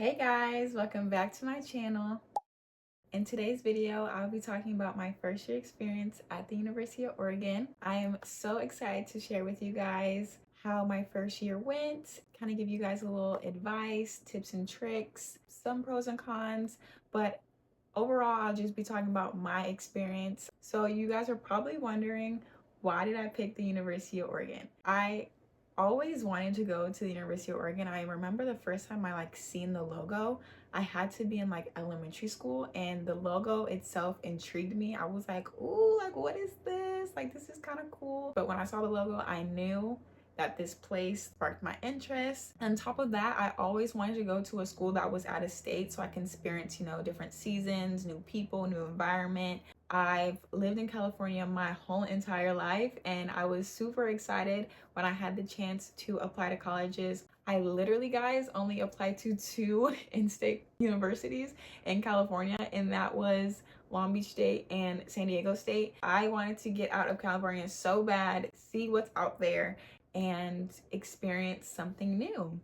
Hey guys, welcome back to my channel. In today's video, I'll be talking about my first year experience at the University of Oregon. I am so excited to share with you guys how my first year went, kind of give you guys a little advice, tips and tricks, some pros and cons, but overall, I'll just be talking about my experience. So you guys are probably wondering, why did I pick the University of Oregon? I always wanted to go to the University of Oregon. I remember the first time I seen the logo, I had to be in elementary school, and the logo itself intrigued me. I was like, ooh, what is this? This is kind of cool. But when I saw the logo, I knew that this place sparked my interest. On top of that, I always wanted to go to a school that was out of state so I can experience, different seasons, new people, new environment. I've lived in California my whole entire life, and I was super excited when I had the chance to apply to colleges. I literally, guys, only applied to two in-state universities in California, and that was Long Beach State and San Diego State. I wanted to get out of California so bad, see what's out there, and experience something new.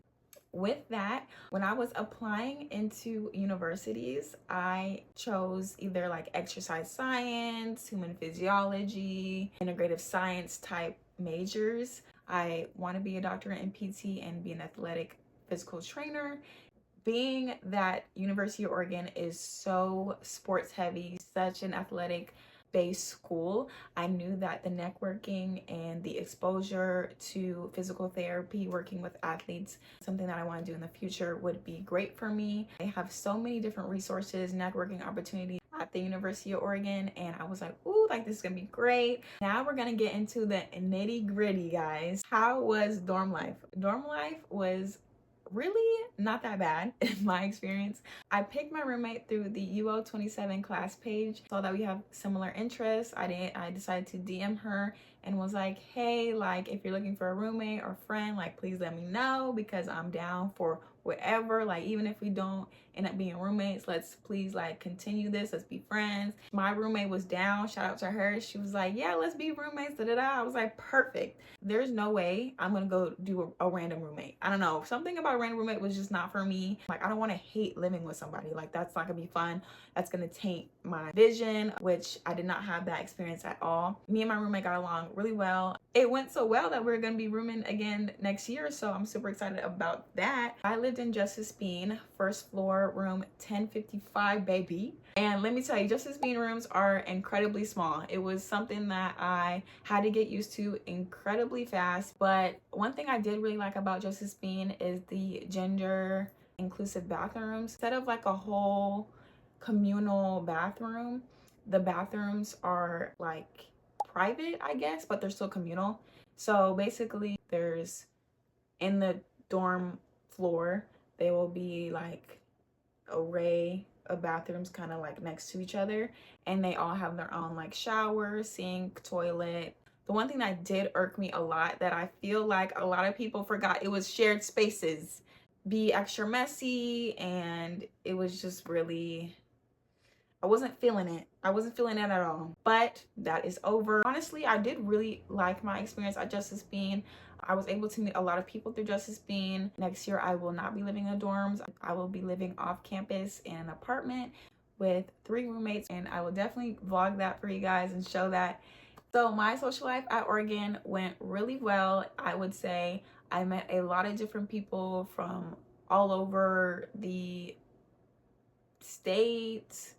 With that, when I was applying into universities, I chose either exercise science, human physiology, integrative science type majors. I want to be a doctorate in PT and be an athletic physical trainer. Being that University of Oregon is so sports heavy, such an athletic based school, I knew that the networking and the exposure to physical therapy, working with athletes, something that I want to do in the future, would be great for me. They have so many different resources, networking opportunities at the University of Oregon, and I was like, ooh, this is gonna be great. Now we're gonna get into the nitty gritty, guys. How was dorm life? Dorm life was really not that bad in my experience. I picked my roommate through the UO27 class page, saw that we have similar interests. I decided to DM her and was like, hey, if you're looking for a roommate or friend, please let me know, because I'm down for whatever. Even if we don't end up being roommates, let's please continue this, let's be friends. My roommate was down, shout out to her. She was like, yeah, let's be roommates, da da da. I was like, perfect. There's no way I'm gonna go do a random roommate. I don't know, something about a random roommate was just not for me. I don't want to hate living with somebody. That's not gonna be fun. That's gonna taint my vision, which I did not have that experience at all. Me and my roommate got along really well. It went so well that we're gonna be rooming again next year, so I'm super excited about that. I lived in Justice Bean, first floor, room 1055, baby. And let me tell you, Justice Bean rooms are incredibly small. It was something that I had to get used to incredibly fast. But one thing I did really like about Justice Bean is the gender inclusive bathrooms. Instead of a whole communal bathroom, the bathrooms are private, I guess, but they're still communal. So basically, there's in the dorm floor, they will be array of bathrooms kind of next to each other, and they all have their own shower, sink, toilet. The one thing that did irk me a lot, that I feel a lot of people forgot, it was shared spaces. Be extra messy, and it was just really, I wasn't feeling it. I wasn't feeling it at all. But that is over. Honestly, I did really like my experience at Justice Bean. I was able to meet a lot of people through Justice Bean. Next year, I will not be living in dorms. I will be living off campus in an apartment with 3 roommates, and I will definitely vlog that for you guys and show that. So my social life at Oregon went really well. I would say I met a lot of different people from all over the state,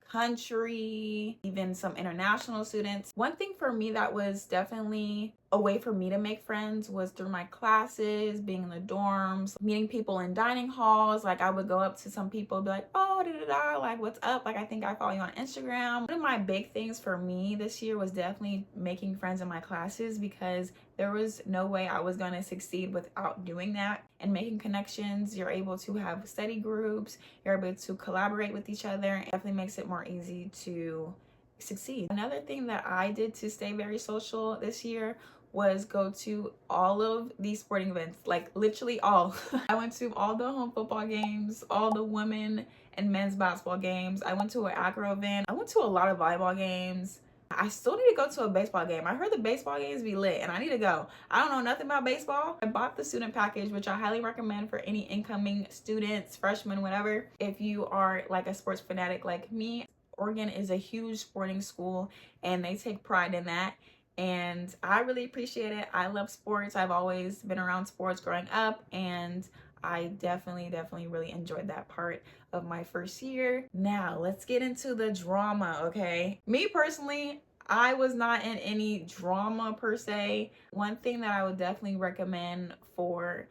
country, even some international students. One thing for me that was definitely a way for me to make friends was through my classes, being in the dorms, meeting people in dining halls. I would go up to some people and be like, oh, da da da, what's up? I think I follow you on Instagram. One of my big things for me this year was definitely making friends in my classes, because there was no way I was going to succeed without doing that and making connections. You're able to have study groups, you're able to collaborate with each other. It definitely makes it more easy to succeed. Another thing that I did to stay very social this year was go to all of these sporting events, literally all. I went to all the home football games, all the women and men's basketball games. I went to an acro event. I went to a lot of volleyball games. I still need to go to a baseball game. I heard the baseball games be lit and I need to go. I don't know nothing about baseball. I bought the student package, which I highly recommend for any incoming students, freshmen, whatever. If you are like a sports fanatic like me, Oregon is a huge sporting school and they take pride in that. And I really appreciate it. I love sports. I've always been around sports growing up, and I definitely really enjoyed that part of my first year. Now, let's get into the drama, okay? Me personally, I was not in any drama per se. One thing that I would definitely recommend for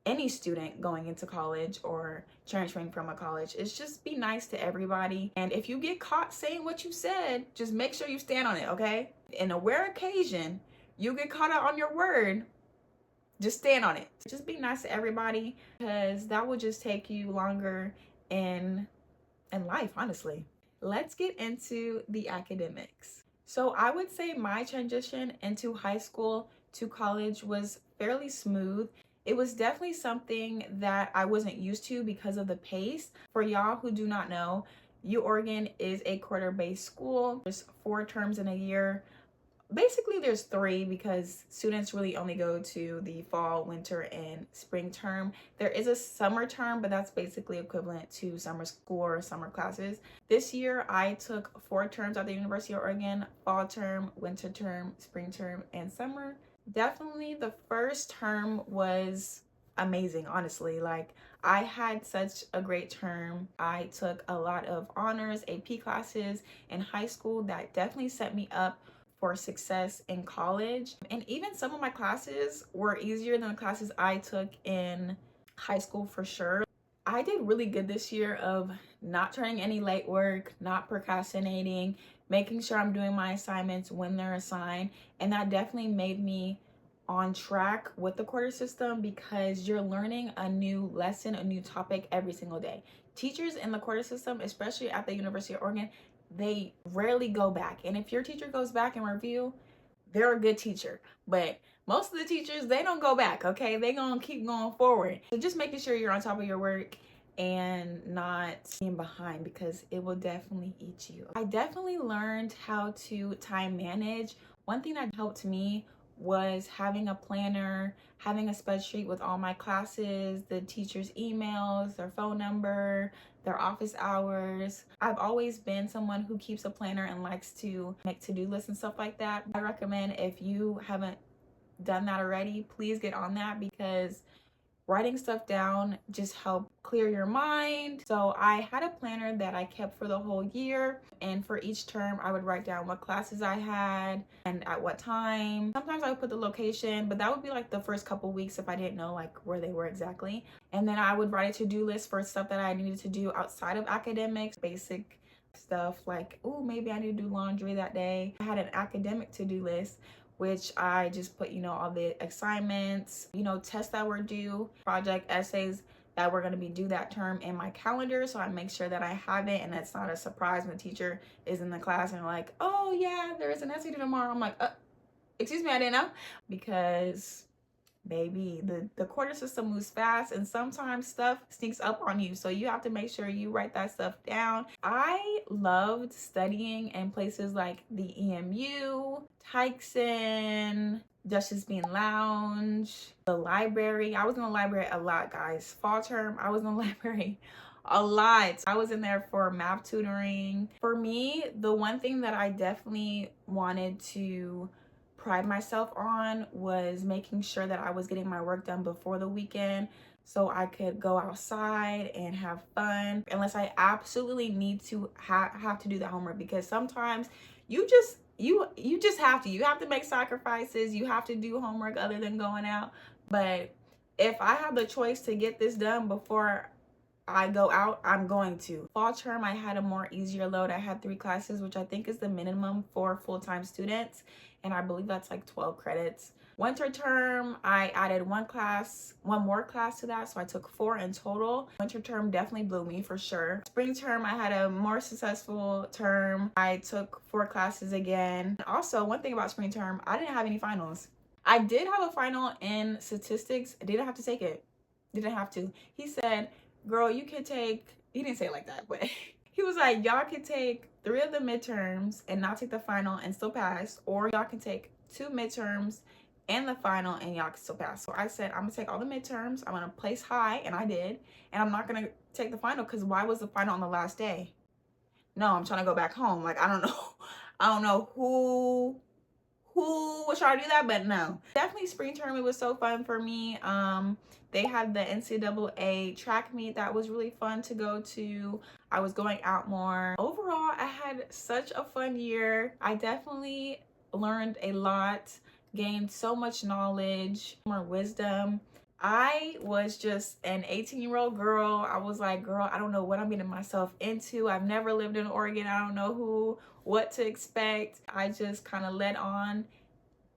any student going into college or transferring from a college is just be nice to everybody. And if you get caught saying what you said, just make sure you stand on it, okay? In a rare occasion, you get caught out on your word, just stand on it. Just be nice to everybody, because that will just take you longer in life, honestly. Let's get into the academics. So I would say my transition into high school to college was fairly smooth. It was definitely something that I wasn't used to because of the pace. For y'all who do not know, uoregon is a quarter-based school. There's 4 terms in a year. Basically, there's 3 because students really only go to the fall, winter, and spring term. There is a summer term, but that's basically equivalent to summer school or summer classes. This year, I took 4 terms at the University of Oregon: fall term, winter term, spring term, and summer. Definitely the first term was amazing, honestly. Like, I had such a great term. I took a lot of honors, AP classes in high school that definitely set me up for success in college. And even some of my classes were easier than the classes I took in high school for sure. I did really good this year of not turning any late work, not procrastinating, making sure I'm doing my assignments when they're assigned. And that definitely made me on track with the quarter system, because you're learning a new lesson, a new topic every single day. Teachers in the quarter system, especially at the University of Oregon, they rarely go back. And if your teacher goes back and review, they're a good teacher. But most of the teachers, they don't go back, okay? They gonna keep going forward. So just making sure you're on top of your work and not being behind, because it will definitely eat you. I definitely learned how to time manage. One thing that helped me was having a planner, having a spreadsheet with all my classes, the teachers' emails, their phone number, their office hours. I've always been someone who keeps a planner and likes to make to-do lists and stuff like that. I recommend, if you haven't done that already, please get on that, because writing stuff down just help clear your mind. So I had a planner that I kept for the whole year, and for each term I would write down what classes I had and at what time. Sometimes I would put the location, but that would be like the first couple weeks if I didn't know like where they were exactly. And then I would write a to-do list for stuff that I needed to do outside of academics, basic stuff like, oh, maybe I need to do laundry that day. I had an academic to-do list, which I just put, all the assignments, tests that were due, project essays that were going to be due that term in my calendar. So I make sure that I have it and it's not a surprise when the teacher is in the class and like, oh yeah, there's an essay due tomorrow. I'm like, excuse me, I didn't know. Because baby, the quarter system moves fast and sometimes stuff sneaks up on you. So you have to make sure you write that stuff down. I loved studying in places like the EMU, Tyson, Justice Bean Lounge, the library. I was in the library a lot, guys. Fall term, I was in the library a lot. I was in there for math tutoring. For me, the one thing that I definitely wanted to pride myself on was making sure that I was getting my work done before the weekend so I could go outside and have fun, unless I absolutely need to have to do the homework, because sometimes you just have to make sacrifices. You have to do homework other than going out. But if I have the choice to get this done before I go out, I'm going to. Fall term, I had a more easier load. I had 3 classes, which I think is the minimum for full-time students, and I believe that's like 12 credits. Winter term, I added one more class to that, so I took 4 in total. Winter term definitely blew me for sure. Spring term, I had a more successful term. I took 4 classes again. Also, one thing about spring term, I didn't have any finals. I did have a final in statistics. I didn't have to take it. He said, girl, you can take, he didn't say it like that, but He was like, y'all can take 3 of the midterms and not take the final and still pass, or y'all can take 2 midterms and the final and y'all can still pass. So I said, I'm gonna take all the midterms, I'm gonna place high, and I did, and I'm not gonna take the final, because why was the final on the last day? No, I'm trying to go back home. Like, I don't know. I don't know who was trying to do that, but no. Definitely spring tournament was so fun for me. They had the NCAA track meet that was really fun to go to. I was going out more. Overall, I had such a fun year. I definitely learned a lot, gained so much knowledge, more wisdom. I was just an 18-year-old girl. I was like, girl, I don't know what I'm getting myself into. I've never lived in Oregon. I don't know what to expect. I just kind of led on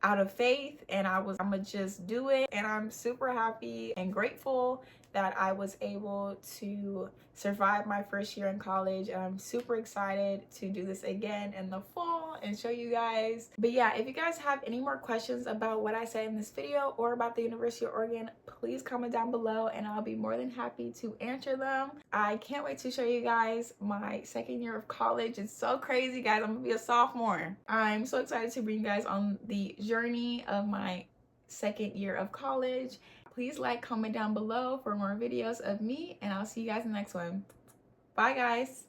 out of faith, and I'm gonna just do it. And I'm super happy and grateful that I was able to survive my first year in college, and I'm super excited to do this again in the fall and show you guys. But yeah, if you guys have any more questions about what I said in this video or about the University of Oregon, please comment down below and I'll be more than happy to answer them. I can't wait to show you guys my second year of college. It's so crazy, guys. I'm gonna be a sophomore. I'm so excited to bring you guys on the journey of my second year of college. Please like, comment down below for more videos of me, and I'll see you guys in the next one. Bye, guys.